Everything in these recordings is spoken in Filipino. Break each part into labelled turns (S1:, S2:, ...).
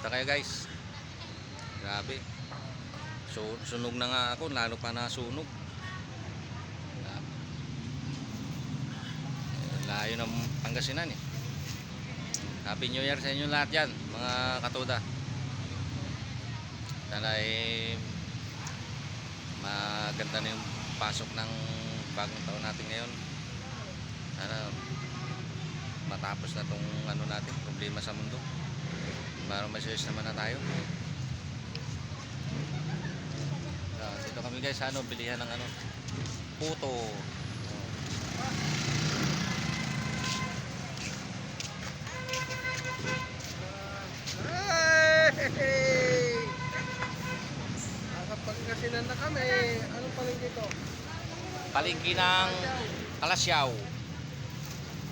S1: Kamusta kayo guys? Grabe. So, sunog na nga ako, lalo pa nasunog. Layo ng Pangasinan eh. Happy New Year sa inyo lahat yan, mga katoda. Sana maganda na yung pasok ng bagong taon natin ngayon. Sana matapos na tong ano natin, problema sa mundo. Para masayos naman na tayo. Dito kami guys, bilihan ng puto.
S2: Nakapagkasinan na kami. Anong palengke ito?
S1: Palengke ng Kalasyaw.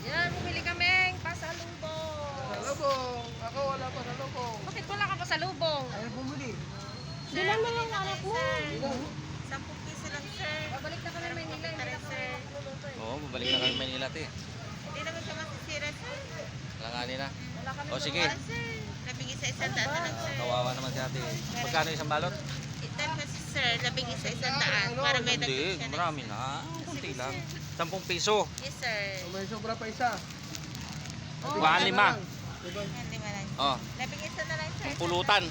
S3: Yan, bumili kami pasalubong.
S2: Pasalubong. Ako wala pasalubong.
S3: Bakit wala ka pasalubong?
S2: Ayaw bumili.
S3: Bilang na lang anak mo.
S2: Ilang?
S4: 10 piso lang, sir.
S3: Babalik na kami Maynila. Hindi na kami magluluto eh.
S1: Oo, babalik na kami Manila te.
S4: Hindi naman siya masisira, sir.
S1: Langanin na.
S3: Wala kami
S1: O sige.
S4: Wala, sir. Labing isa-isang daan na lang, sir.
S1: Kawawa naman si ate. Magkano isang balot?
S4: Itan kasi, sir. Labing isa-isang daan. Para may dagdag
S1: Hindi,
S4: siya.
S1: marami na. Kunti lang. 10 piso.
S4: Yes, sir.
S2: May sobra pa isa.
S1: Baka 5.
S2: Diba?
S4: Yan, 5 lang.
S1: Oh,
S4: Labing isa na lang, sir.
S1: pulutan.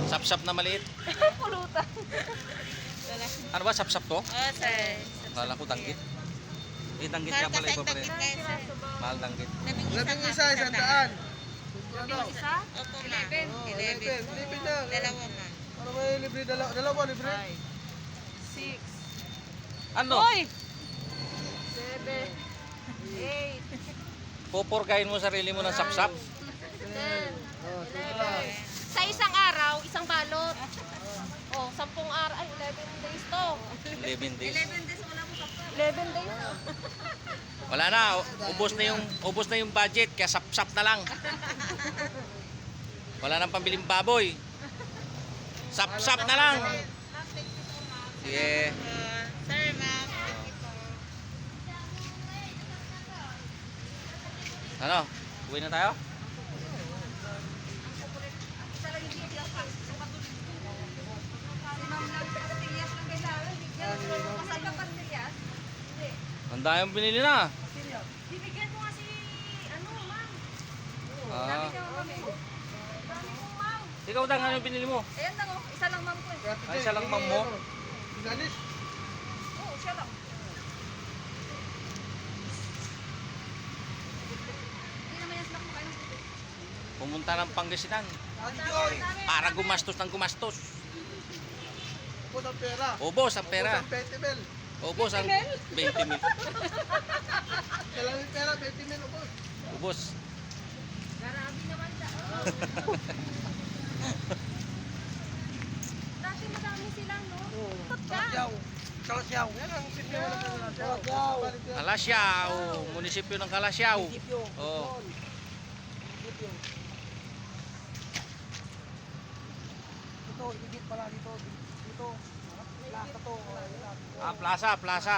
S1: Sapsap na maliit.
S3: Pulutan.
S4: Wala.
S1: Ano ba, sapsap to?
S4: Oh, sir.
S1: Kala ko danggit. Eh, danggit
S4: Mahal
S1: ka pala,
S4: kasi
S1: iba
S4: ang
S1: pa rin.
S4: dagit ngayon, sir.
S1: Mahal danggit.
S4: Labing
S2: Labing
S4: nga,
S2: isa, isang daan. Ano?
S3: Isa?
S4: Opo, ma.
S3: 11.
S2: Oh,
S4: 11.
S2: 11. Libre na.
S4: Dalawa, ma.
S2: Ano may libre? Dalawa libre?
S3: 6.
S1: Ano?
S3: Hoy! 7. 8.
S1: Pupurgahin mo sarili mo ng sapsap?
S3: 10.
S2: Oh, sobra.
S3: Sa isang araw, isang balot. Oh, 10 araw. Ay, 11 days to.
S1: 11 days.
S4: 11 days wala mo kapag.
S3: 11 days.
S1: Wala na, ubos na yung budget, kaya sapsap na lang. Wala nang pambiling baboy. Sapsap na lang. Sige.
S4: Sir, ma'am. Thank you po.
S1: Ano? Uwi na tayo? Ang dayong binili na.
S3: Bibigyan ko nga si, ma'am.
S1: Ah,
S3: Dami ko, ma'am.
S1: ikaw dang ano yung binili mo?
S3: Ayan lang, oh. Isa lang, ma'am ko eh.
S1: Ay, isa lang bang mo?
S2: Galis.
S3: Oo, siya lang. Hindi naman yan snack mo kayo.
S1: Pumunta ng Pangasinan
S2: Anjoy.
S1: para gumastos ng gumastos.
S2: Ubos ang pera.
S1: Ubos ang pera.
S2: Ubos ang petibel.
S1: Ubos ang 20 mil.
S2: Kailangan yung pera, 20 mil ubos.
S1: Ubos.
S3: Grabe naman siya. Dati madami silang, no? Ba't ka?
S2: Kalasyaw. Yan ang sipyo ng Kalasyaw.
S1: Kalasyaw, munisipyo ng Kalasyaw. Oh.
S2: Ito, igit pala dito. Dito. Plaza to.
S1: Ah, plaza.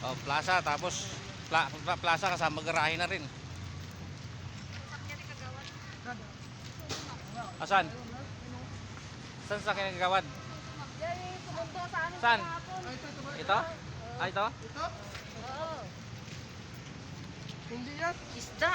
S1: Oh, plaza tapos plaza kasama garahe na rin. Asan? Saan sa kinagawad?
S3: Yan yung sumundo sa ano
S1: Saan?
S3: kahapon.
S1: Ito? Ah, ito?
S2: Ito?
S3: Oo.
S2: Hindi yan.
S3: Isda.